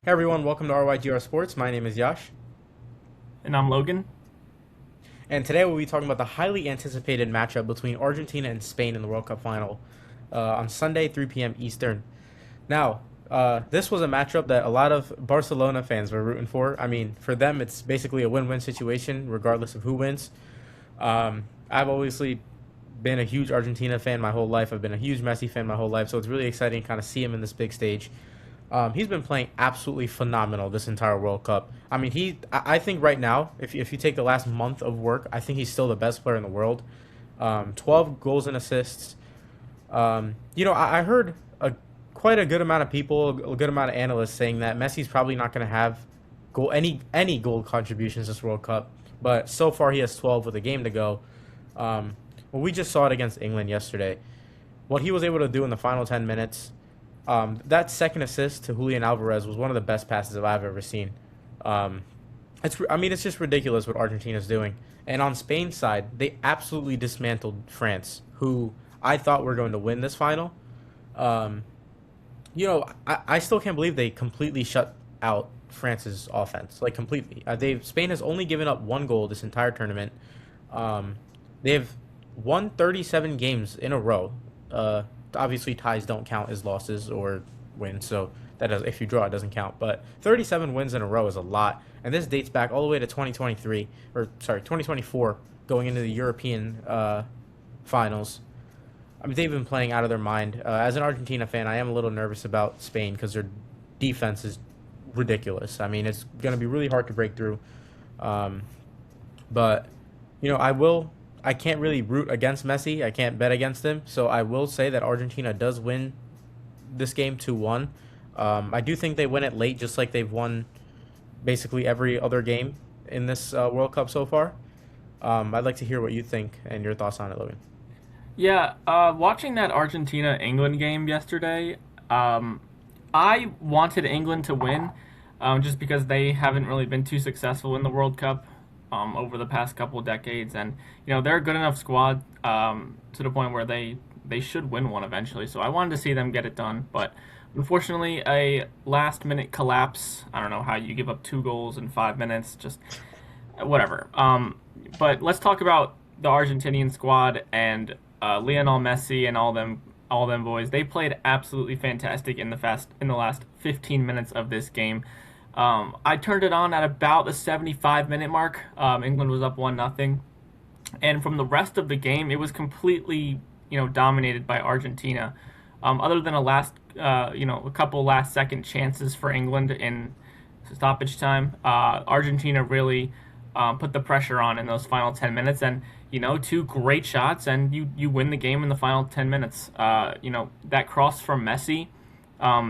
Hey everyone, welcome to RYGR Sports. My name is Yash, And I'm Logan. and today we'll be talking about the highly anticipated matchup between Argentina and Spain in the World Cup final on Sunday, 3 p.m. Eastern. Now, this was a matchup that a lot of Barcelona fans were rooting for. I mean, for them, it's basically a win-win situation, regardless of who wins. I've obviously been a huge Argentina fan my whole life. I've been a huge Messi fan my whole life, so it's really exciting to kind of see him in this big stage. He's been playing absolutely phenomenal this entire World Cup. I mean, I think right now, if you take the last month of work, I think he's still the best player in the world. 12 goals and assists. I heard quite a good amount of people, a good amount of analysts saying that Messi's probably not going to have any goal contributions this World Cup. But so far, he has 12 with a game to go. Well, we just saw it against England yesterday. What he was able to do in the final 10 minutes. That second assist to Julian Alvarez was one of the best passes that I've ever seen. It's just ridiculous what Argentina's doing. And on Spain's side, they absolutely dismantled France, who I thought were going to win this final. Um, I still can't believe they completely shut out France's offense, like completely. Spain has only given up one goal this entire tournament. Um, they've won 37 games in a row. Obviously, ties don't count as losses or wins, so that does if you draw it doesn't count. But 37 wins in a row is a lot, and this dates back all the way to 2023 or sorry 2024, going into the European finals. I mean, they've been playing out of their mind. As an Argentina fan, I am a little nervous about Spain because their defense is ridiculous. I mean, it's going to be really hard to break through. Um, but I can't really root against Messi. I can't bet against him. So I will say that Argentina does win this game 2-1. I do think they win it late, just like they've won basically every other game in this World Cup so far. I'd like to hear what you think and your thoughts on it, Logan. Yeah, watching that Argentina England game yesterday, I wanted England to win just because they haven't really been too successful in the World Cup over the past couple of decades. And, they're a good enough squad to the point where they should win one eventually. So I wanted to see them get it done. But unfortunately, a last minute collapse. I don't know how you give up 2 goals in 5 minutes, just whatever. But let's talk about the Argentinian squad and Lionel Messi and all them boys. They played absolutely fantastic in the last 15 minutes of this game. I turned it on at about the 75-minute mark. England was up 1-0, and from the rest of the game, it was completely dominated by Argentina. Other than a couple last second chances for England in stoppage time, Argentina really put the pressure on in those final 10 minutes, and 2 great shots, and you win the game in the final 10 minutes. That cross from Messi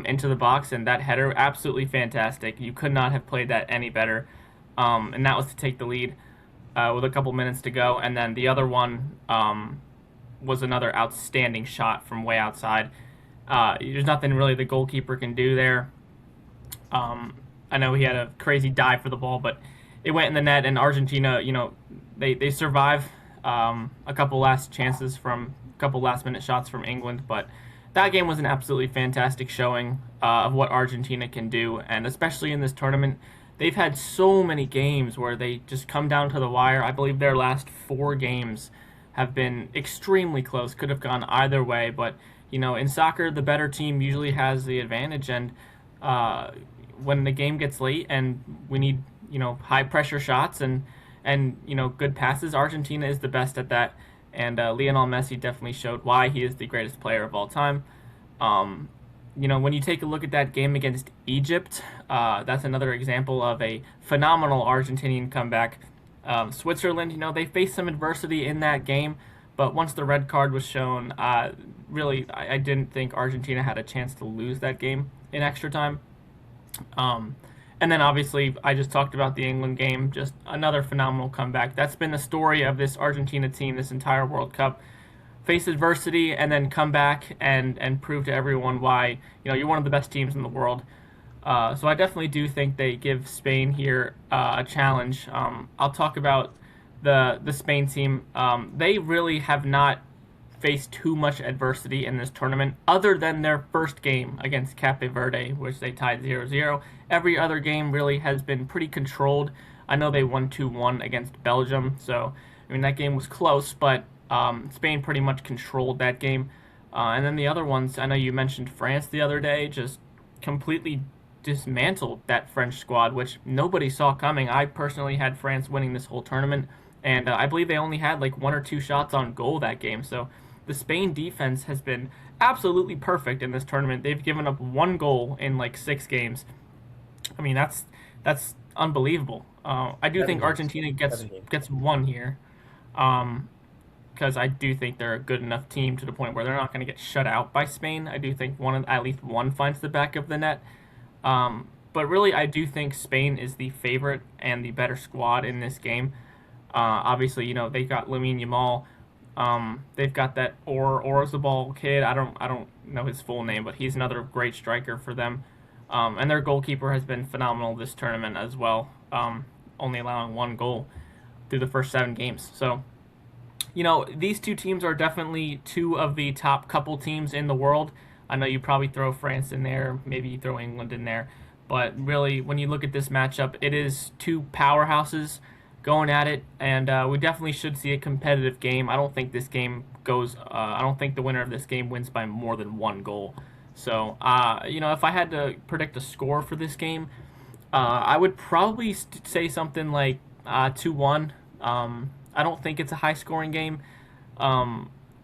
into the box and that header, absolutely fantastic. You could not have played that any better, and that was to take the lead with a couple minutes to go. And then the other one was another outstanding shot from way outside. There's nothing really the goalkeeper can do there. I know he had a crazy dive for the ball, but it went in the net, and Argentina, they survive a couple last chances from a couple last minute shots from England, but that game was an absolutely fantastic showing of what Argentina can do, and especially in this tournament, they've had so many games where they just come down to the wire. I believe their last 4 games have been extremely close, could have gone either way, but in soccer, the better team usually has the advantage, and when the game gets late and we need high pressure shots and good passes, Argentina is the best at that. And Lionel Messi definitely showed why he is the greatest player of all time. When you take a look at that game against Egypt, that's another example of a phenomenal Argentinian comeback. Switzerland, they faced some adversity in that game, but once the red card was shown, really, I didn't think Argentina had a chance to lose that game in extra time. And then obviously, I just talked about the England game, just another phenomenal comeback. That's been the story of this Argentina team this entire World Cup. Face adversity and then come back and prove to everyone why you're one of the best teams in the world. So I definitely do think they give Spain here a challenge. I'll talk about the Spain team. They really have not faced too much adversity in this tournament, other than their first game against Cape Verde, which they tied 0-0. Every other game really has been pretty controlled. I know they won 2-1 against Belgium, so I mean that game was close, but Spain pretty much controlled that game. And then the other ones, I know you mentioned France the other day, just completely dismantled that French squad, which nobody saw coming. I personally had France winning this whole tournament, and I believe they only had like 1 or 2 shots on goal that game. So the Spain defense has been absolutely perfect in this tournament. They've given up 1 goal in like 6 games. I mean, that's unbelievable. I do think Argentina gets one here, because I do think they're a good enough team to the point where they're not going to get shut out by Spain. I do think at least one finds the back of the net. But really, I do think Spain is the favorite and the better squad in this game. Obviously, they got Lamine Yamal. They've got that Orzabal kid. I don't know his full name, but he's another great striker for them. And their goalkeeper has been phenomenal this tournament as well, only allowing 1 goal through the first 7 games. So, these 2 teams are definitely 2 of the top couple teams in the world. I know you probably throw France in there, maybe you throw England in there, but really, when you look at this matchup, it is 2 powerhouses going at it, and we definitely should see a competitive game. I don't think this game goes. I don't think the winner of this game wins by more than 1 goal. So, if I had to predict a score for this game, I would probably say something like 2-1. I don't think it's a high-scoring game,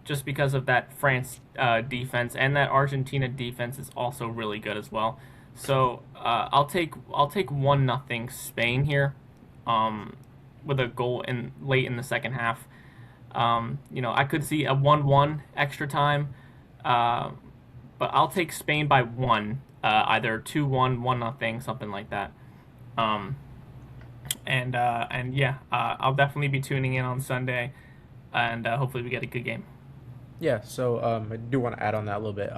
just because of that France defense, and that Argentina defense is also really good as well. So I'll take 1-0 Spain here, with a goal late in the second half. I could see a 1-1 extra time, but I'll take Spain by 1, either 2-1, 1-0, something like that. And yeah, I'll definitely be tuning in on Sunday, and hopefully we get a good game. Yeah, so I do want to add on that a little bit.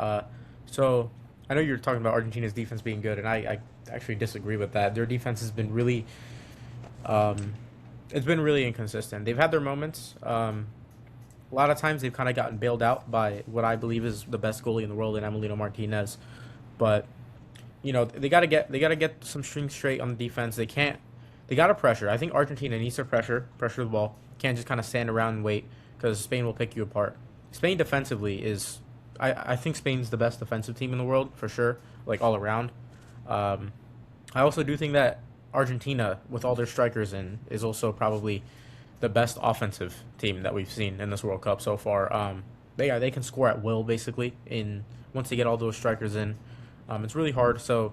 So I know you're talking about Argentina's defense being good, and I actually disagree with that. Their defense has been really, it's been really inconsistent. They've had their moments. A lot of times they've kind of gotten bailed out by what I believe is the best goalie in the world, in Emiliano Martinez. But they gotta get some strings straight on the defense. They gotta pressure. I think Argentina needs to pressure the ball. Can't just kind of stand around and wait, because Spain will pick you apart. Spain defensively is, I think Spain's the best defensive team in the world for sure, like all around. I also do think that Argentina, with all their strikers in, is also probably the best offensive team that we've seen in this World Cup so far. They can score at will basically once they get all those strikers in. It's really hard. So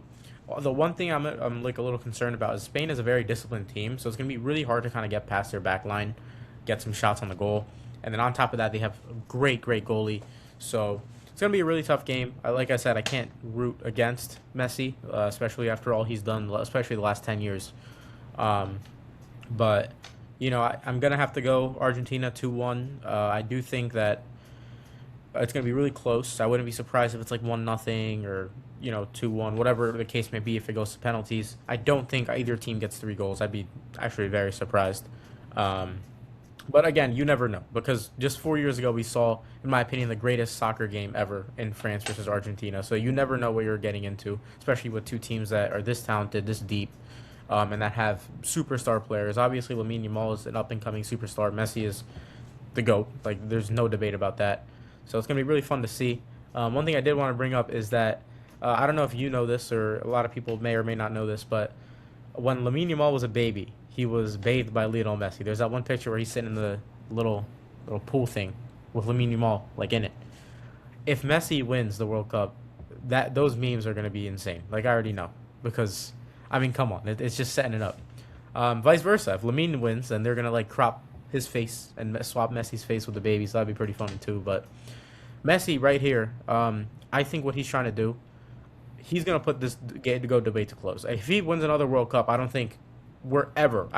the one thing I'm like a little concerned about is Spain is a very disciplined team, so it's gonna be really hard to kind of get past their back line, get some shots on the goal, and then on top of that they have a great goalie. So it's gonna be a really tough game. Like I said, I can't root against Messi, especially after all he's done, especially the last 10 years. But I'm gonna have to go Argentina 2-1. I do think that it's gonna be really close. I wouldn't be surprised if it's like 1-0 or 2-1, whatever the case may be. If it goes to penalties, I don't think either team gets 3 goals. I'd be actually very surprised. But again, you never know, because just 4 years ago we saw, in my opinion, the greatest soccer game ever in France versus Argentina. So you never know what you're getting into, especially with 2 teams that are this talented, this deep, and that have superstar players. Obviously, Lamine Yamal is an up-and-coming superstar. Messi is the GOAT. Like, there's no debate about that. So it's going to be really fun to see. One thing I did want to bring up is that, I don't know if you know this, or a lot of people may or may not know this, but when Lamine Yamal was a baby, he was bathed by Lionel Messi. There's that one picture where he's sitting in the little pool thing with Lamine Yamal, like, in it. If Messi wins the World Cup, those memes are going to be insane. Like, I already know. Because, I mean, come on. It's just setting it up. Vice versa. If Lamine wins, then they're going to, like, crop his face and swap Messi's face with the baby, so that'd be pretty funny, too. But Messi right here, I think what he's trying to do, he's going to put this go debate to close. If he wins another World Cup, I don't think we're ever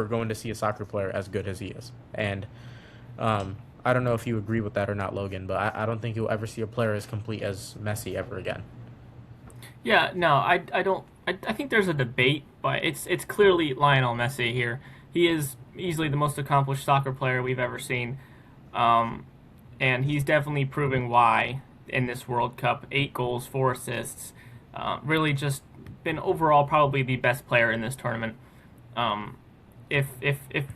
going to see a soccer player as good as he is. And I don't know if you agree with that or not, Logan, but I don't think you'll ever see a player as complete as Messi ever again. Yeah, no, I don't. I think there's a debate, but it's clearly Lionel Messi here. He is easily the most accomplished soccer player we've ever seen. and he's definitely proving why in this World Cup. 8 goals, 4 assists. Really just been overall probably the best player in this tournament. Um, if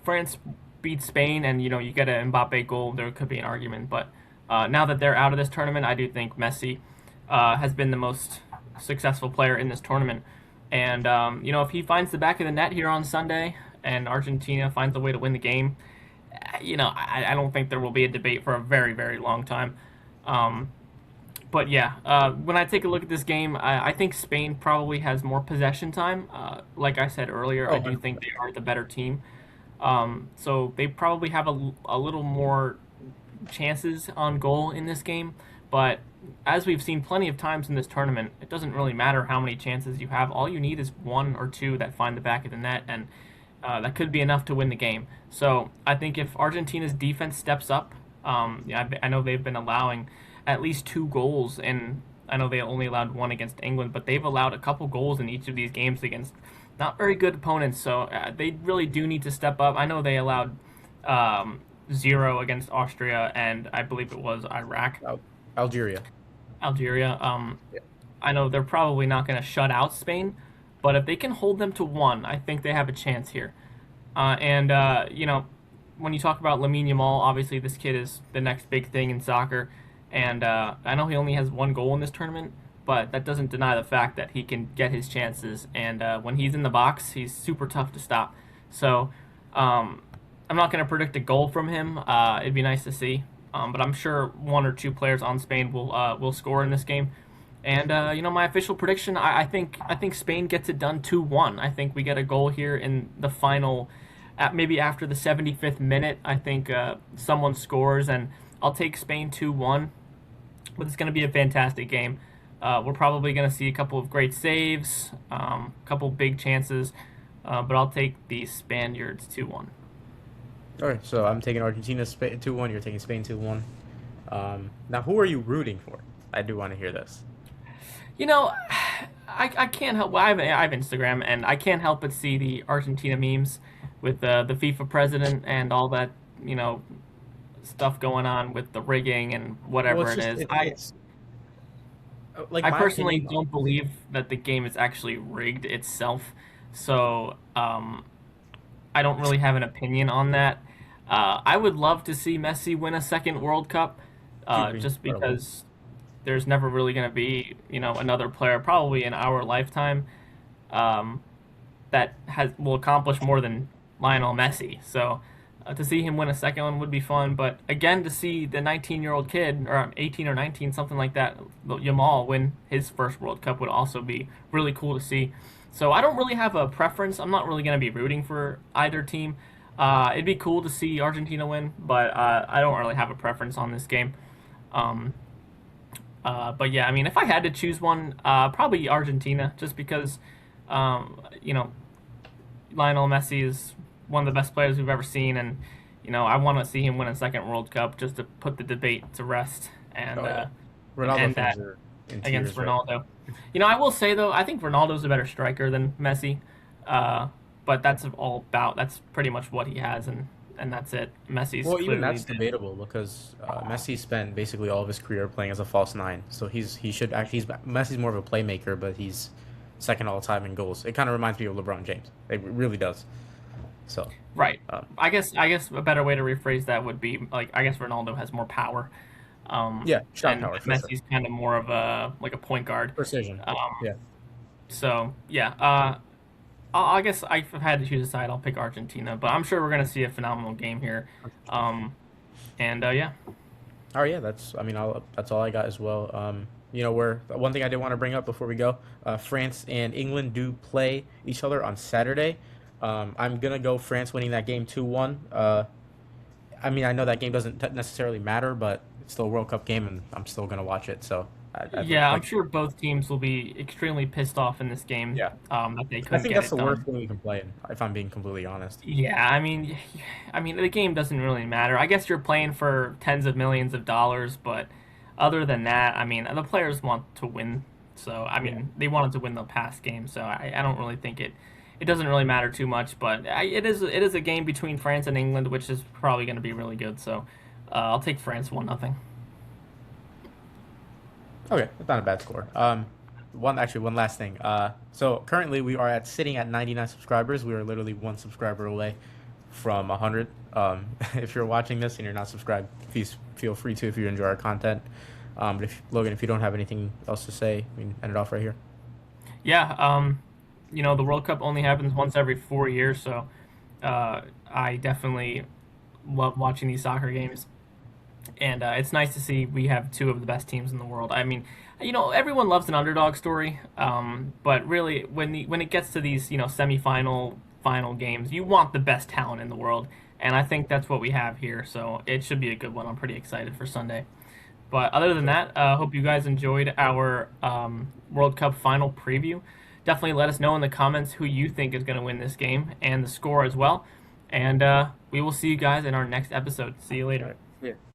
France beats Spain and you get an Mbappe goal, there could be an argument. But now that they're out of this tournament, I do think Messi has been the most successful player in this tournament. And if he finds the back of the net here on Sunday and Argentina finds a way to win the game, I don't think there will be a debate for a very, very long time. Um, but yeah, when I take a look at this game, I think Spain probably has more possession time. Like I said earlier, Oh, I do think 100%. they are the better team. So they probably have a little more chances on goal in this game. But as we've seen plenty of times in this tournament, it doesn't really matter how many chances you have. All you need is one or two that find the back of the net, and that could be enough to win the game. So I think if Argentina's defense steps up, yeah, I know they've been allowing at least 2 goals, and I know they only allowed one against England, but they've allowed a couple goals in each of these games against not very good opponents. So they really do need to step up. I know they allowed 0 against Austria, and I believe it was Iraq. Al- Algeria. Algeria. Yeah. I know they're probably not going to shut out Spain, but if they can hold them to 1, I think they have a chance here. And when you talk about Lamine Yamal, obviously this kid is the next big thing in soccer, and I know he only has 1 goal in this tournament, but that doesn't deny the fact that he can get his chances. And when he's in the box, he's super tough to stop. So I'm not going to predict a goal from him. It'd be nice to see. But I'm sure 1 or 2 players on Spain will score in this game. And my official prediction, I think Spain gets it done 2-1. I think we get a goal here in the final, maybe after the 75th minute. I think someone scores, and I'll take Spain 2-1. But it's going to be a fantastic game. We're probably going to see a couple of great saves, a couple big chances, but I'll take the Spaniards 2-1. All right, so I'm taking Argentina 2-1. You're taking Spain 2-1. Now, who are you rooting for? I do want to hear this. You know, I can't help. Well, I have Instagram, and I can't help but see the Argentina memes with the FIFA president and all that stuff going on with the rigging and Well, whatever it's it just is. it's like I my personally opinion. don't believe that the game is actually rigged itself, so I don't really have an opinion on that. I would love to see Messi win a second World Cup, Dude, be just incredible. because there's never really going to be, another player probably in our lifetime um, that will accomplish more than Lionel Messi. So to see him win a second one would be fun. But again, to see the 19-year-old kid, or 18 or 19, something like that, Yamal win his first World Cup would also be really cool to see. So I don't really have a preference. I'm not really going to be rooting for either team. It'd be cool to see Argentina win, but I don't really have a preference on this game. Um, but yeah, I mean, if I had to choose one, probably Argentina, just because, um, you know, Lionel Messi is one of the best players we've ever seen, and I want to see him win a second World Cup just to put the debate to rest and Oh yeah, and Ronaldo end fans that are in against tears, right? Ronaldo. I will say though, I think Ronaldo's a better striker than Messi, uh, but that's pretty much what he has, and that's it. Messi's Well, even clearly that's debatable because Messi spent basically all of his career playing as a false nine. So he should actually Messi's more of a playmaker, but he's second all time in goals. It kind of reminds me of LeBron James. It really does. So right. um, I guess a better way to rephrase that would be like I guess Ronaldo has more power, yeah, shot and power for sure, Messi's kind of more of a point guard. precision. Um, Yeah. so yeah, I guess I've had to choose a side. I'll pick Argentina, but I'm sure we're gonna see a phenomenal game here. Um, and yeah, Oh yeah, that's all I got as well. Where one thing I did want to bring up before we go, France and England do play each other on Saturday. I'm gonna go France winning that game 2-1. I know that game doesn't necessarily matter, but it's still a World Cup game, and I'm still gonna watch it. So I'd yeah, I'm like, sure both teams will be extremely pissed off in this game yeah, that they I couldn't think get that's it the worst done. game we can play in, if I'm being completely honest. Yeah, I mean the game doesn't really matter. I guess you're playing for tens of millions of dollars, but other than that, I mean the players want to win. So I Yeah. mean they wanted to win the past game, so I don't really think it doesn't really matter too much. But it is a game between France and England, which is probably going to be really good. So I'll take France 1-0. Okay, that's not a bad score. One last thing. So currently we are sitting at 99 subscribers. We are literally one subscriber away from 100. If you're watching this and you're not subscribed, please feel free to if you enjoy our content. But if Logan, if you don't have anything else to say, we can end it off right here. Yeah, the World Cup only happens once every 4 years, so I definitely love watching these soccer games. And it's nice to see we have two of the best teams in the world. I mean, everyone loves an underdog story, but really, when it gets to these, semifinal final games, you want the best talent in the world, and I think that's what we have here. So it should be a good one. I'm pretty excited for Sunday. But other than that, hope you guys enjoyed our World Cup final preview. Definitely let us know in the comments who you think is going to win this game and the score as well. And we will see you guys in our next episode. See you later. Yeah.